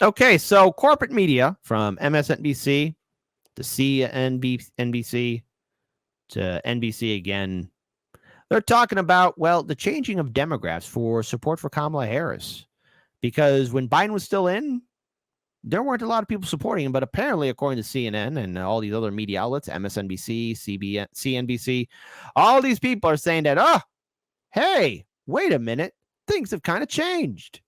Okay, so corporate media from MSNBC to CNBC to NBC again, they're talking about, well, the changing of demographics for support for Kamala Harris. Because when Biden was still in, there weren't a lot of people supporting him, but apparently, according to CNN and all these other media outlets, MSNBC, CNBC, all these people are saying that, oh, hey, wait a minute, things have kind of changed.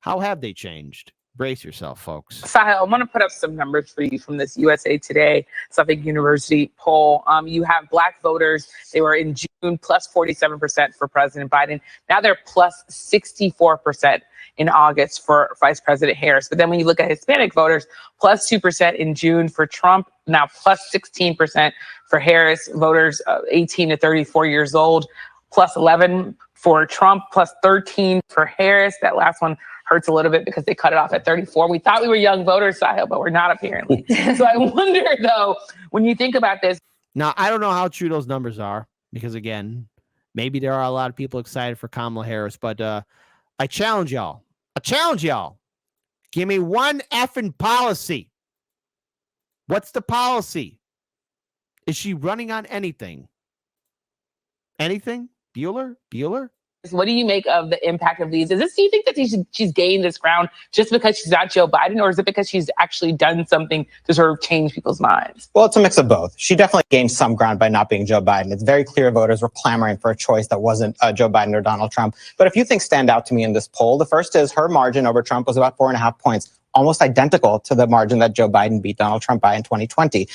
How have they changed? Brace yourself, folks. Sahil, I want to put up some numbers for you from this USA Today Suffolk University poll. You have Black voters. They were in June plus 47% for President Biden. Now they're plus 64% in August for Vice President Harris. But then when you look at Hispanic voters, plus 2% in June for Trump, now plus 16% for Harris voters 18 to 34 years old, plus 11 for Trump, plus 13 for Harris. That last one hurts a little bit because they cut it off at 34. We thought we were young voters, Sahil, but we're not apparently. So I wonder, though, when you think about this. Now, I don't know how true those numbers are because, again, maybe there are a lot of people excited for Kamala Harris, but I challenge y'all. Give me one effing policy. What's the policy? Is she running on anything? Anything? Bueller? What do you make of the impact of these? Do you think that she's gained this ground just because she's not Joe Biden, or is it because she's actually done something to sort of change people's minds? Well, it's a mix of both. She definitely gained some ground by not being Joe Biden. It's very clear voters were clamoring for a choice that wasn't Joe Biden or Donald Trump. But a few things stand out to me in this poll. The first is her margin over Trump was about 4.5 points, almost identical to the margin that Joe Biden beat Donald Trump by in 2020.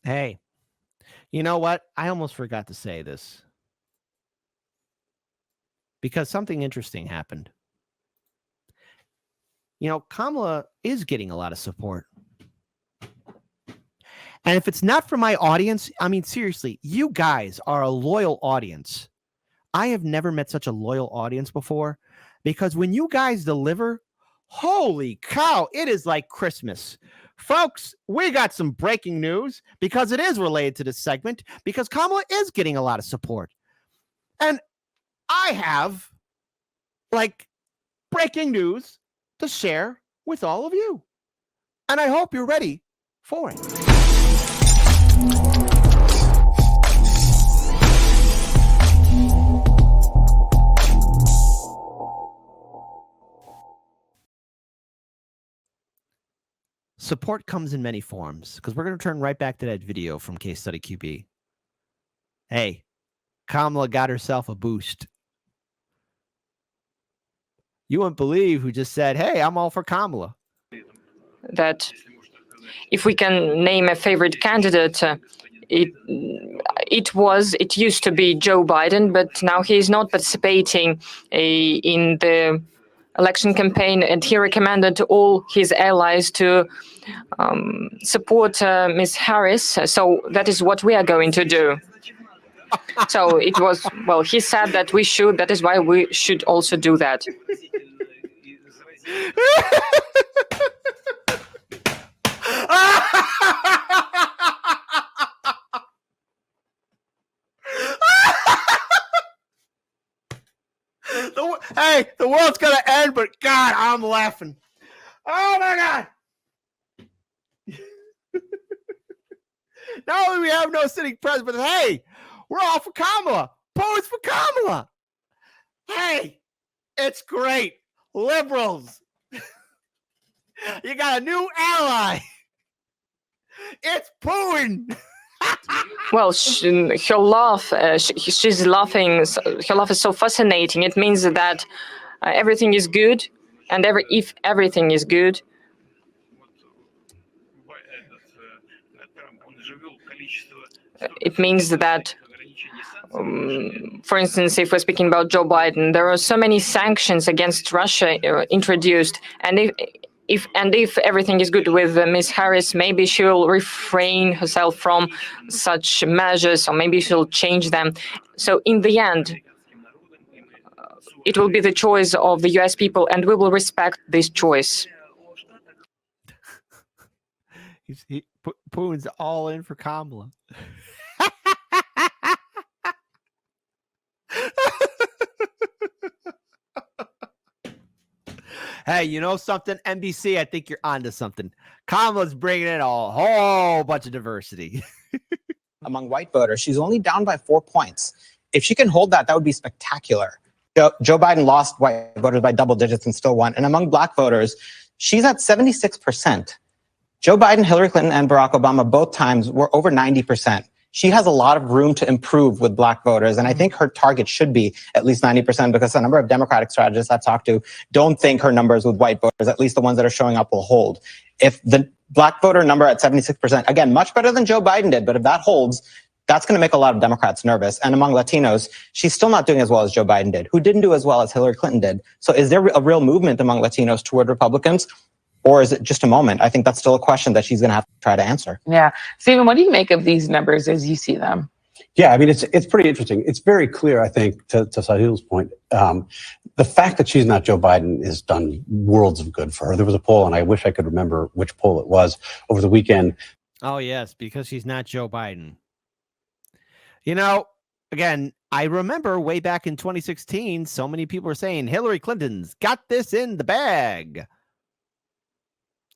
Hey, you know what? I almost forgot to say this, because something interesting happened. You know, Kamala is getting a lot of support. And if it's not for my audience, I mean, seriously, you guys are a loyal audience. I have never met such a loyal audience before, because when you guys deliver, holy cow, it is like Christmas. Folks, we got some breaking news because it is related to this segment, because Kamala is getting a lot of support. And I have breaking news to share with all of you. And I hope you're ready for it. Support comes in many forms, because we're going to turn right back to that video from Case Study QB. Hey, Kamala got herself a boost. You wouldn't believe who just said, hey, I'm all for Kamala. That if we can name a favorite candidate, it used to be Joe Biden, but now he's not participating in the election campaign, and he recommended to all his allies to support Ms. Harris. So that is what we are going to do. So it was, well, he said that we should, that is why we should also do that. Hey, the world's going to end, but God, I'm laughing. Oh my God. Not only we have no sitting president, but hey, we're all for Kamala. Poets for Kamala. Hey, it's great. Liberals. You got a new ally. It's Putin. Well, her laugh, she's laughing. Her laugh is so fascinating. It means that everything is good, and if everything is good, it means that, for instance, if we're speaking about Joe Biden, there are so many sanctions against Russia introduced, and if everything is good with Ms. Harris, maybe she'll refrain herself from such measures, or maybe she'll change them. So in the end, it will be the choice of the US people, and we will respect this choice. Putin's all in for Kamala. Hey, you know something? NBC, I think you're onto something. Kamala's bringing in a whole bunch of diversity. Among white voters, she's only down by 4 points. If she can hold that, that would be spectacular. Joe Biden lost white voters by double digits and still won. And among black voters, she's at 76%. Joe Biden, Hillary Clinton, and Barack Obama both times were over 90%. She has a lot of room to improve with black voters. And I think her target should be at least 90% because a number of Democratic strategists I've talked to don't think her numbers with white voters, at least the ones that are showing up, will hold. If the black voter number at 76%, again, much better than Joe Biden did, but if that holds, that's going to make a lot of Democrats nervous. And among Latinos, she's still not doing as well as Joe Biden did, who didn't do as well as Hillary Clinton did. So is there a real movement among Latinos toward Republicans? Or is it just a moment? I think that's still a question that she's going to have to try to answer. Yeah. Stephen, what do you make of these numbers as you see them? Yeah, I mean, it's pretty interesting. It's very clear, I think, to Sahil's point. The fact that she's not Joe Biden has done worlds of good for her. There was a poll, and I wish I could remember which poll it was, over the weekend. Oh, yes, because she's not Joe Biden. You know, again, I remember way back in 2016, so many people were saying Hillary Clinton's got this in the bag.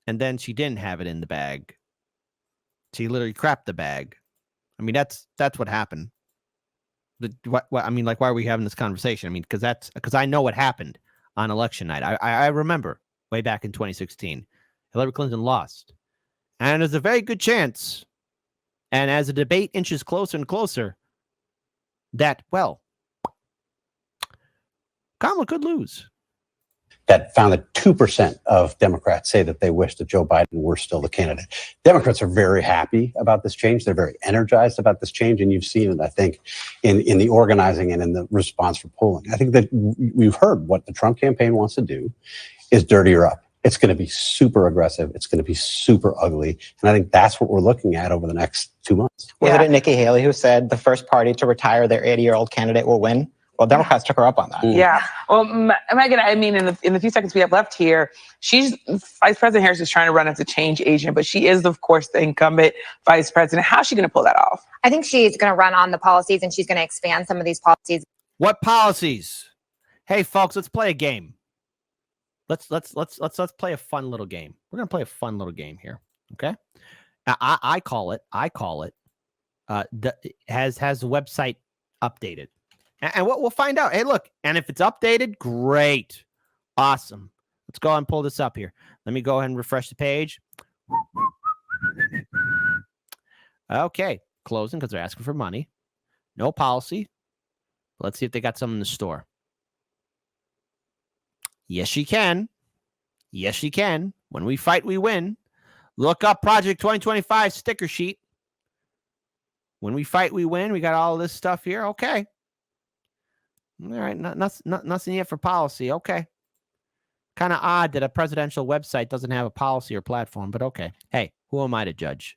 And then she didn't have it in the bag. She literally crapped the bag. I mean, that's what happened. I mean, like, why are we having this conversation? I mean, because I know what happened on election night. I remember way back in 2016, Hillary Clinton lost, and there's a very good chance. And as the debate inches closer and closer, that Kamala could lose. That found that 2% of Democrats say that they wish that Joe Biden were still the candidate. Democrats are very happy about this change. They're very energized about this change. And you've seen it, I think, in the organizing and in the response for polling. I think that we've heard what the Trump campaign wants to do is dirty her up. It's going to be super aggressive. It's going to be super ugly. And I think that's what we're looking at over the next 2 months. Wasn't it Nikki Haley who said the first party to retire their 80-year-old candidate will win? Well, Democrats took her up on that. Yeah. Well, Megan, I mean, in the few seconds we have left here, Vice President Harris is trying to run as a change agent, but she is, of course, the incumbent vice president. How's she going to pull that off? I think she's going to run on the policies and she's going to expand some of these policies. What policies? Hey, folks, let's play a game. Let's play a fun little game. We're going to play a fun little game here. Okay. I call it. Has the website updated? And what we'll find out. Hey, look, and if it's updated, great. Awesome. Let's go ahead and pull this up here. Let me go ahead and refresh the page. Okay. Closing because they're asking for money. No policy. Let's see if they got some in the store. Yes, she can. Yes, she can. When we fight, we win. Look up Project 2025 sticker sheet. When we fight, we win. We got all of this stuff here. Okay. All right, nothing yet for policy. Okay. Kind of odd that a presidential website doesn't have a policy or platform, but okay. Hey, who am I to judge?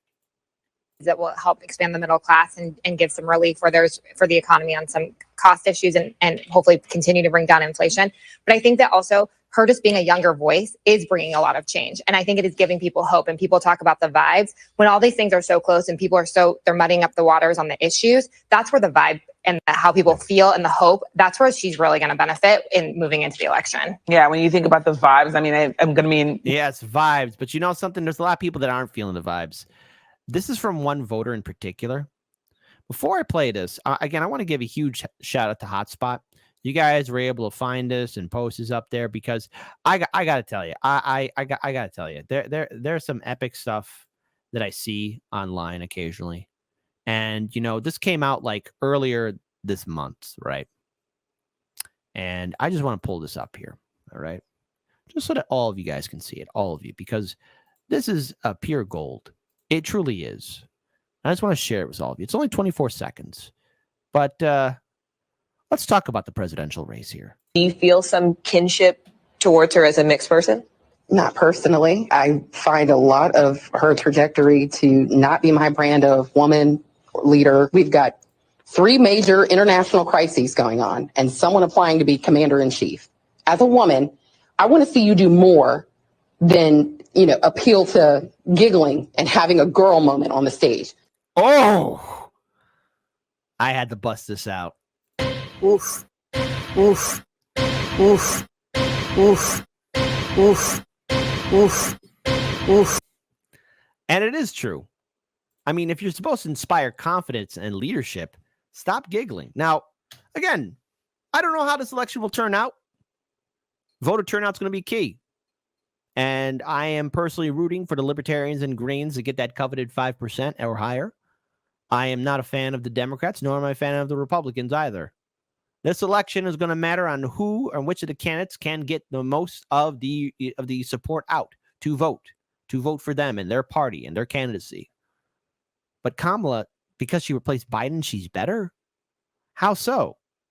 That will help expand the middle class and give some relief for the economy on some cost issues and hopefully continue to bring down inflation. But I think that also her just being a younger voice is bringing a lot of change. And I think it is giving people hope. And people talk about the vibes. When all these things are so close and people are they're muddying up the waters on the issues, that's where the vibe and how people feel and the hope, that's where she's really going to benefit in moving into the election. Yeah, when you think about the vibes, I mean, I'm going to mean... Yeah, it's vibes. But you know something? There's a lot of people that aren't feeling the vibes. This is from one voter in particular. Before I play this, again, I want to give a huge shout out to Hotspot. You guys were able to find this and post this up there because I got to tell you, I got to tell you, there's some epic stuff that I see online occasionally. And, you know, this came out like earlier this month, right? And I just want to pull this up here, all right? Just so that all of you guys can see it, all of you, because this is pure gold. It truly is. I just want to share it with all of you. It's only 24 seconds. But let's talk about the presidential race here. Do you feel some kinship towards her as a mixed person? Not personally. I find a lot of her trajectory to not be my brand of woman leader. We've got 3 major international crises going on and someone applying to be commander-in-chief. As a woman, I want to see you do more than, appeal to giggling and having a girl moment on the stage. Oh, I had to bust this out. Oof, oof, oof, oof, Oof. Oof. Oof. And it is true. I mean, if you're supposed to inspire confidence and leadership, stop giggling. Now, again, I don't know how this election will turn out. Voter turnout's going to be key. And I am personally rooting for the Libertarians and Greens to get that coveted 5% or higher. I am not a fan of the Democrats, nor am I a fan of the Republicans either. This election is going to matter on who and which of the candidates can get the most of the support out to vote for them and their party and their candidacy. But Kamala, because she replaced Biden, she's better? How so?